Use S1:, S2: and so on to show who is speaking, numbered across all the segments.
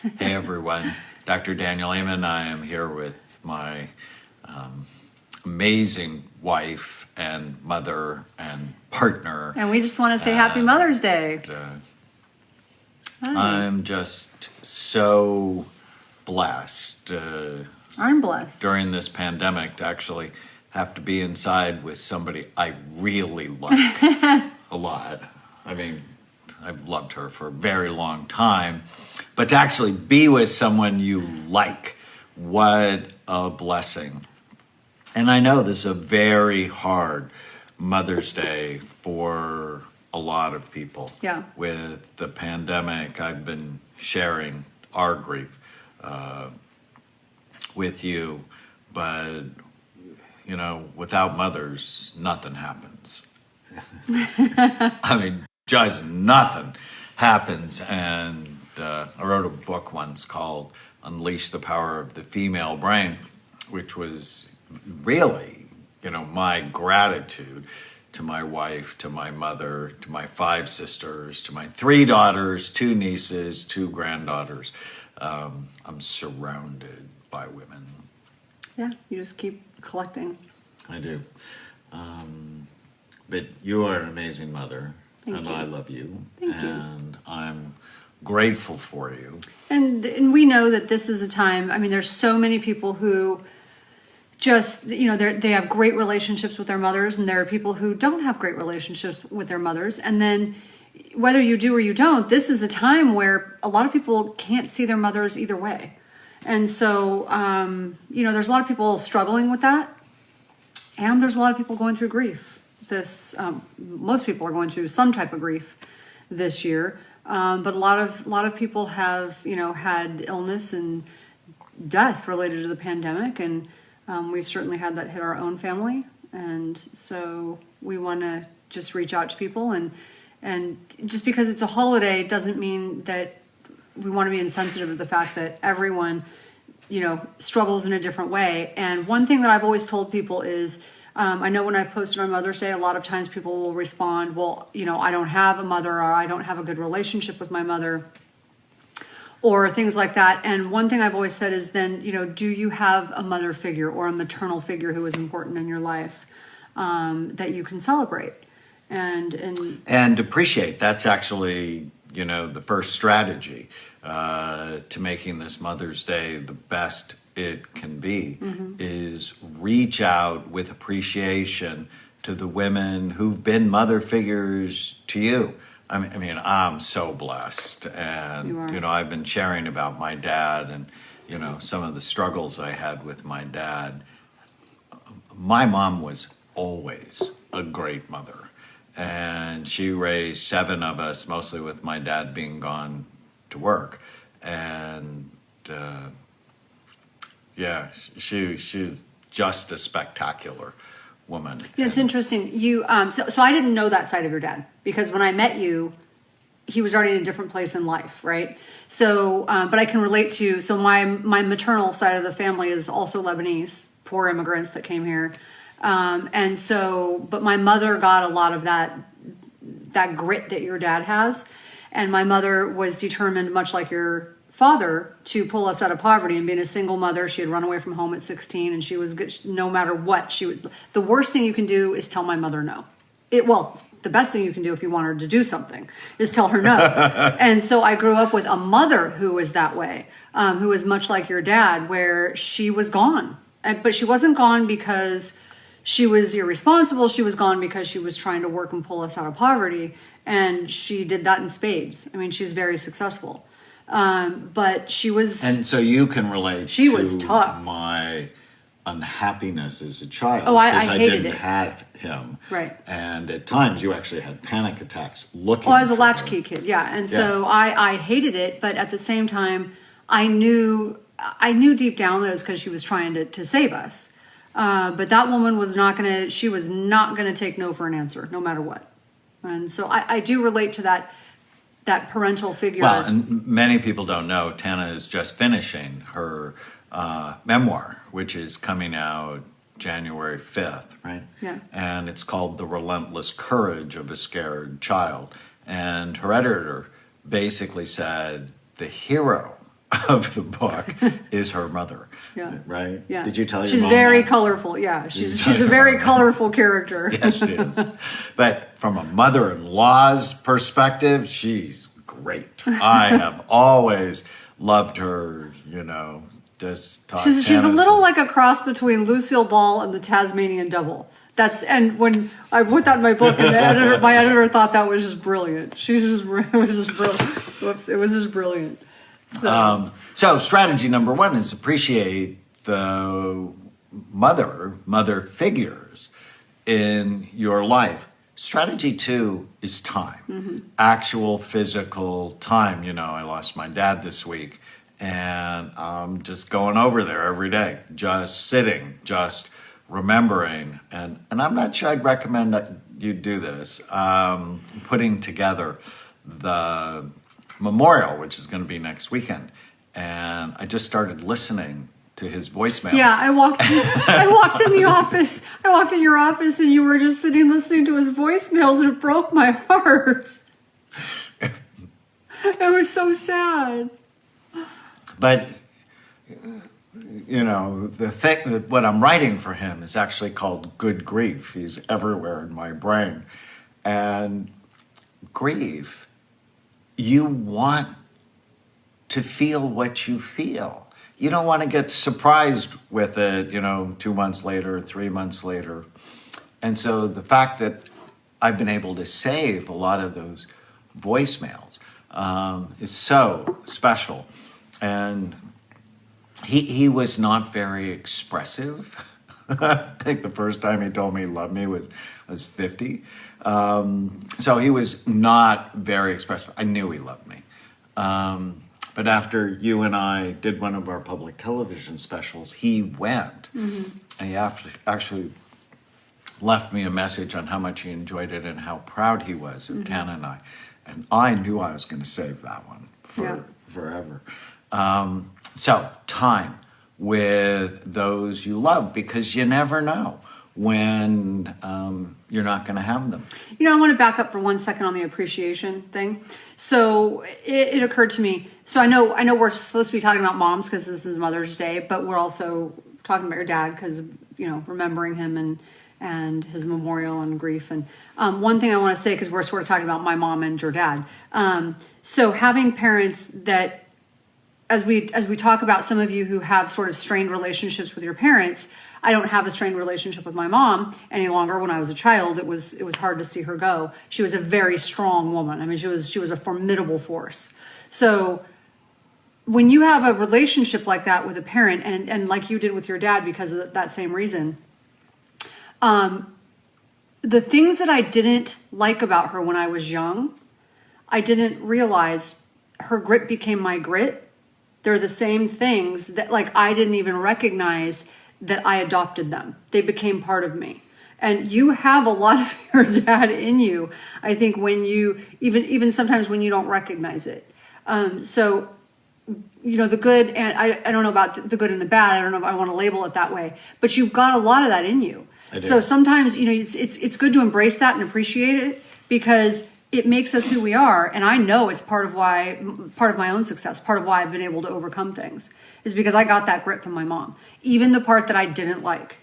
S1: Hey everyone, Dr. Daniel Amen. I am here with my amazing wife and mother and partner.
S2: And we just want to say Happy Mother's Day.
S1: I'm just so blessed
S2: I'm blessed.
S1: during this pandemic to actually have to be inside with somebody I really like a lot. I mean, I've loved her for a very long time, but to actually be with someone you like, what a blessing. And I know this is a very hard Mother's Day for a lot of people.
S2: Yeah.
S1: With the pandemic, I've been sharing our grief with you, but you know, without mothers, nothing happens. I mean, just nothing happens. And I wrote a book once called Unleash the Power of the Female Brain, which was really, you know, my gratitude to my wife, to my mother, to my 5 sisters, to my 3 daughters, 2 nieces, 2 granddaughters. I'm surrounded by women.
S2: Yeah, you just keep collecting.
S1: I do. But you are an amazing mother.
S2: Thank you.
S1: I love you.
S2: Thank you.
S1: And I'm grateful for you.
S2: And we know that this is a time, I mean, there's so many people who just, you know, they have great relationships with their mothers, and there are people who don't have great relationships with their mothers. And then whether you do or you don't, this is a time where a lot of people can't see their mothers either way. And so, you know, there's a lot of people struggling with that. And there's a lot of people going through grief. Most people are going through some type of grief this year. But a lot of people have, you know, had illness and death related to the pandemic. And we've certainly had that hit our own family. And so we want to just reach out to people. And just because it's a holiday doesn't mean that we want to be insensitive to the fact that everyone, you know, struggles in a different way. And one thing that I've always told people is, I know when I've posted on Mother's Day, a lot of times people will respond, well, you know, I don't have a mother, or I don't have a good relationship with my mother, or things like that. And one thing I've always said is then, you know, do you have a mother figure or a maternal figure who is important in your life that you can celebrate and
S1: appreciate? That's actually, you know, the first strategy to making this Mother's Day the best it can be, is reach out with appreciation to the women who've been mother figures to you. I mean, I'm so blessed, and you know, I've been sharing about my dad and, you know, some of the struggles I had with my dad. My mom was always a great mother, and she raised 7 of us, mostly with my dad being gone to work. And yeah, she's just a spectacular woman.
S2: Yeah, it's interesting. You so I didn't know that side of your dad, because when I met you, he was already in a different place in life, right? So, but I can relate to. So my maternal side of the family is also Lebanese, poor immigrants that came here, and so. But my mother got a lot of that grit that your dad has, and my mother was determined, much like your father, to pull us out of poverty. And being a single mother, she had run away from home at 16, and she was good, no matter what she would. The worst thing you can do is tell my mother no. The best thing you can do if you want her to do something is tell her no. And so I grew up with a mother who was that way, who was much like your dad, where she was gone, but she wasn't gone because she was irresponsible. She was gone because she was trying to work and pull us out of poverty, and she did that in spades. I mean, she's very successful. But she was,
S1: and so you can relate.
S2: She was tough.
S1: My unhappiness as a child.
S2: Oh, I hated
S1: didn't
S2: it.
S1: have him.
S2: Right.
S1: And at times you actually had panic attacks looking.
S2: Oh, I was a
S1: for
S2: latchkey
S1: him.
S2: kid, yeah. And so I hated it, but at the same time, I knew deep down that it was because she was trying to save us. But that woman was not gonna take no for an answer, no matter what. And so I do relate to that parental figure.
S1: Well, and many people don't know, Tana is just finishing her memoir, which is coming out January 5th, right?
S2: Yeah.
S1: And it's called The Relentless Courage of a Scared Child. And her editor basically said the hero of the book is her mother.
S2: Yeah.
S1: Right?
S2: Yeah.
S1: Did you tell your
S2: She's
S1: mom
S2: very
S1: that?
S2: colorful. Yeah. She's
S1: tell
S2: a
S1: your
S2: very
S1: mom that?
S2: colorful character.
S1: Yes, she is. But from a mother-in-law's perspective, she's great. I have always loved her, just talk
S2: She's a
S1: tennis
S2: little
S1: and-
S2: like a cross between Lucille Ball and the Tasmanian Devil. And when I put that in my book, and my editor thought that was just brilliant. It was just brilliant. Whoops, it was just brilliant.
S1: So strategy number one is appreciate the mother figures in your life. Strategy two is time, actual physical time. I lost my dad this week, and I'm just going over there every day, just sitting, just remembering. And I'm not sure I'd recommend that you do this, putting together the memorial, which is going to be next weekend. And I just started listening to his voicemail.
S2: Yeah, I walked in the office. I walked in your office, and you were just sitting listening to his voicemails, and it broke my heart. It was so sad.
S1: But the thing that what I'm writing for him is actually called Good Grief. He's everywhere in my brain. And grief, you want to feel what you feel. You don't want to get surprised with it, 2 months later, 3 months later. And so the fact that I've been able to save a lot of those voicemails is so special. And he was not very expressive. I think the first time he told me he loved me was 50. So he was not very expressive. I knew he loved me. But after you and I did one of our public television specials, he went. And he actually left me a message on how much he enjoyed it and how proud he was of Tana and I. And I knew I was going to save that one forever. So time with those you love, because you never know when you're not going to have them.
S2: I want to back up for 1 second on the appreciation thing. So it occurred to me. So I know we're supposed to be talking about moms because this is Mother's Day, but we're also talking about your dad because remembering him and his memorial and grief. And one thing I want to say, because we're sort of talking about my mom and your dad. So having parents that, as we talk about some of you who have sort of strained relationships with your parents, I don't have a strained relationship with my mom any longer. When I was a child, it was hard to see her go. She was a very strong woman. I mean, she was a formidable force. So when you have a relationship like that with a parent, and like you did with your dad because of that same reason, the things that I didn't like about her when I was young, I didn't realize her grit became my grit. They're the same things that I didn't even recognize that I adopted them. They became part of me. And you have a lot of your dad in you, I think, when you, even sometimes when you don't recognize it. So, the good, and I don't know about the good and the bad. I don't know if I want to label it that way, but you've got a lot of that in you.
S1: I do.
S2: So sometimes, it's good to embrace that and appreciate it, because it makes us who we are. And I know it's part of my own success, part of why I've been able to overcome things, is because I got that grit from my mom. Even the part that I didn't like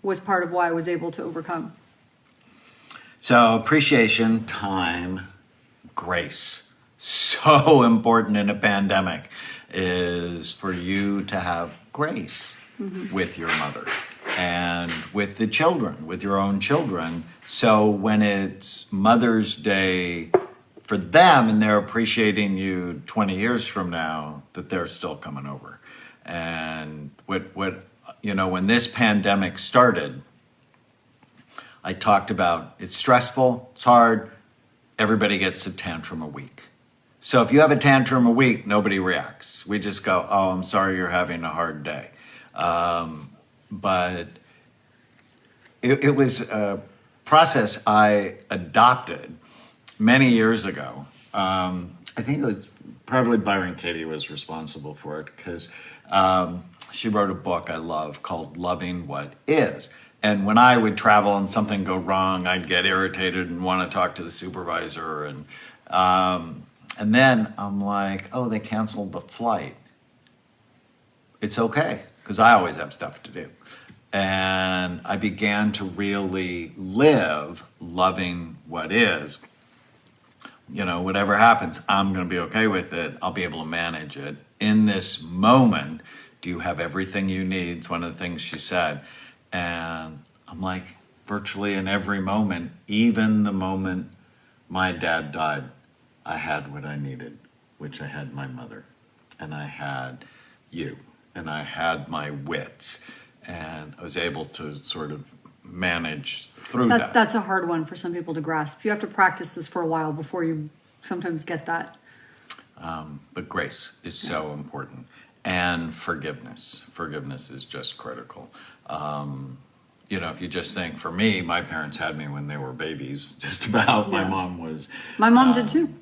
S2: was part of why I was able to overcome.
S1: So appreciation, time, grace. So important in a pandemic is for you to have grace with your mother and with the children, with your own children. So when it's Mother's Day for them and they're appreciating you 20 years from now, that they're still coming over. And when this pandemic started, I talked about it's stressful, it's hard, everybody gets a tantrum a week. So if you have a tantrum a week, nobody reacts. We just go, oh, I'm sorry you're having a hard day. But it was a process I adopted many years ago. I think it was probably Byron Katie was responsible for it, because she wrote a book I love called Loving What Is. And when I would travel and something go wrong, I'd get irritated and want to talk to the supervisor. And then I'm like, oh, they canceled the flight. it's okay, because I always have stuff to do. And I began to really live loving what is. You know, whatever happens, I'm going to be okay with it. I'll be able to manage it. In this moment, do you have everything you need? It's one of the things she said. And I'm like, virtually in every moment, even the moment my dad died, I had what I needed, which I had my mother, and I had you, and I had my wits, and I was able to sort of manage through that.
S2: That's a hard one for some people to grasp. You have to practice this for a while before you sometimes get that.
S1: But grace is so important, and forgiveness. Forgiveness is just critical. You know, if you just think, for me, my parents had me when they were babies, just about.
S2: Yeah.
S1: My mom was.
S2: My mom did too.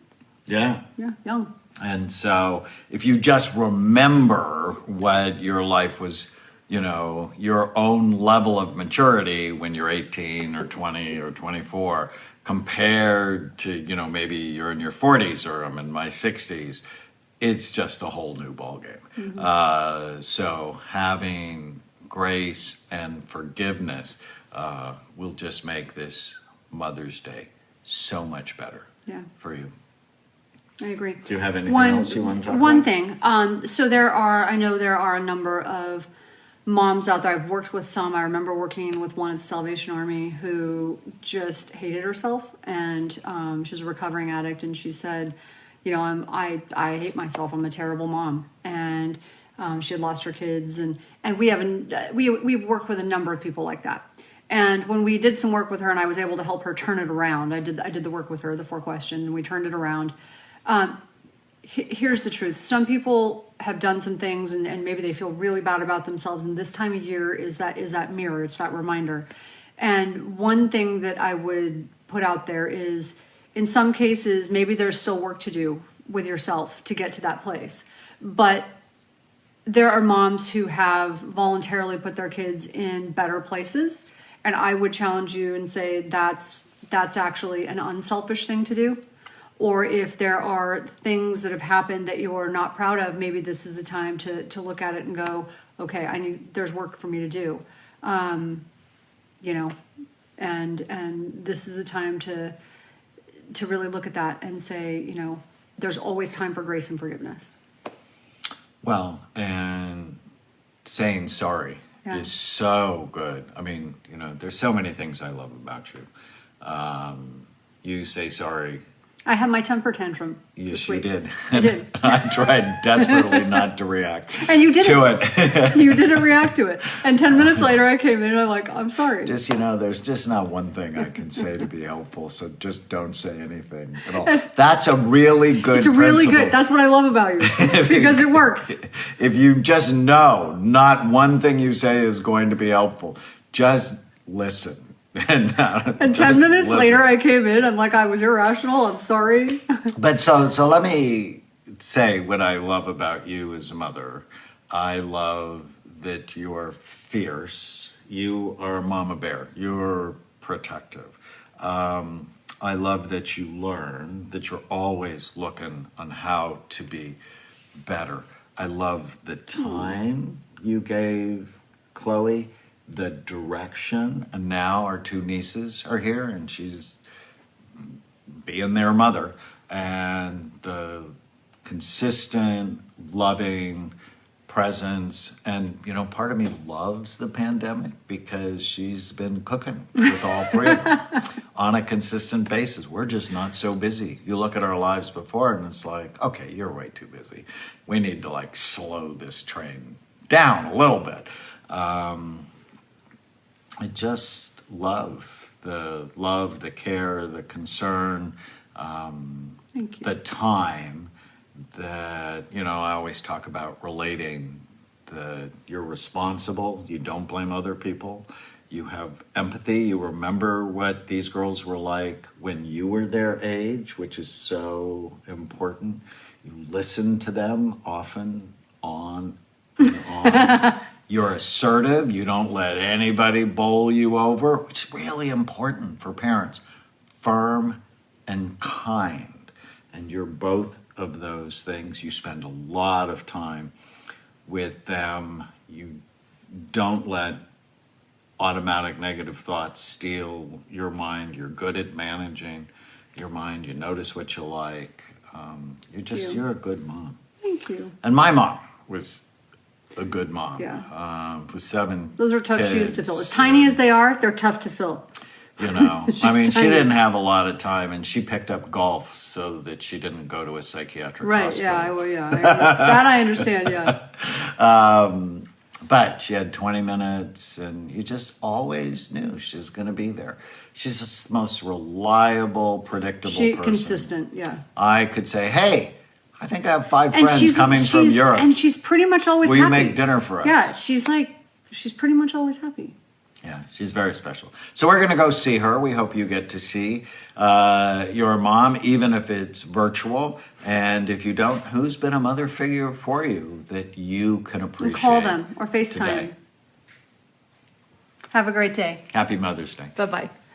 S1: Yeah.
S2: Yeah, young.
S1: And so if you just remember what your life was, you know, your own level of maturity when you're 18 or 20 or 24 compared to, you know, maybe you're in your 40s or I'm in my 60s, it's just a whole new ballgame. So having grace and forgiveness will just make this Mother's Day so much better for you.
S2: I agree.
S1: Do you have anything else you want to talk about?
S2: One thing. So I know there are a number of moms out there. I've worked with some. I remember working with one at the Salvation Army who just hated herself, and she was a recovering addict, and she said, you know, I hate myself. I'm a terrible mom. And she had lost her kids, and we've worked with a number of people like that. And when we did some work with her and I was able to help her turn it around, I did the work with her, the 4 questions, and we turned it around. Here's the truth. Some people have done some things and maybe they feel really bad about themselves. And this time of year is that mirror. It's that reminder. And one thing that I would put out there is, in some cases, maybe there's still work to do with yourself to get to that place. But there are moms who have voluntarily put their kids in better places. And I would challenge you and say that's actually an unselfish thing to do. Or if there are things that have happened that you're not proud of, maybe this is the time to look at it and go, okay, there's work for me to do. You know, and this is a time to really look at that and say, you know, there's always time for grace and forgiveness.
S1: Well, and saying sorry is so good. I mean, you know, there's so many things I love about you. You say sorry.
S2: I had my temper tantrum.
S1: Yes, you did.
S2: I did.
S1: I tried desperately not to react
S2: and you didn't.
S1: to it.
S2: You didn't react to it. And 10 minutes later, I came in and I'm like, I'm sorry.
S1: Just, you know, there's just not one thing I can say to be helpful, so just don't say anything at all. That's a really good
S2: It's really
S1: principle.
S2: good. That's what I love about you. Because it works.
S1: If you just know not one thing you say is going to be helpful, just listen. And
S2: 10 minutes later, I came in. I'm like, I was irrational. I'm sorry.
S1: But so let me say what I love about you as a mother. I love that you're fierce. You are a mama bear. You're protective. I love that you learn, that you're always looking on how to be better. I love the time you gave Chloe, the direction, and now our 2 nieces are here and she's being their mother, and the consistent loving presence. And you know, part of me loves the pandemic because she's been cooking with all 3 of them on a consistent basis. We're just not so busy. You look at our lives before and it's like, okay, you're way too busy. We need to like slow this train down a little bit. I just love the care, the concern,
S2: Thank you.
S1: the time that, you know, I always talk about relating that you're responsible, you don't blame other people, you have empathy, you remember what these girls were like when you were their age, which is so important. You listen to them often, on and on. You're assertive. You don't let anybody bowl you over, which is really important for parents. Firm and kind. And you're both of those things. You spend a lot of time with them. You don't let automatic negative thoughts steal your mind. You're good at managing your mind. You notice what you like. You're a good mom.
S2: Thank you.
S1: And my mom was a good mom.
S2: Yeah.
S1: With 7
S2: Those are tough
S1: kids,
S2: shoes to fill. As tiny as they are, they're tough to fill.
S1: You know, I mean, she
S2: tiny.
S1: didn't have a lot of time, and she picked up golf so that she didn't go to a psychiatric
S2: Right,
S1: hospital.
S2: that I understand, yeah.
S1: But she had 20 minutes, and you just always knew she's going to be there. She's just the most reliable, predictable person.
S2: Consistent, yeah.
S1: I could say, hey, I think I have 5 friends coming from Europe.
S2: And she's pretty much always
S1: Will
S2: happy.
S1: you make dinner for us?
S2: Yeah, she's pretty much always happy.
S1: Yeah, she's very special. So we're going to go see her. We hope you get to see your mom, even if it's virtual. And if you don't, who's been a mother figure for you that you can appreciate?
S2: And call them or FaceTime.
S1: Today.
S2: Have a great day.
S1: Happy Mother's Day.
S2: Bye-bye.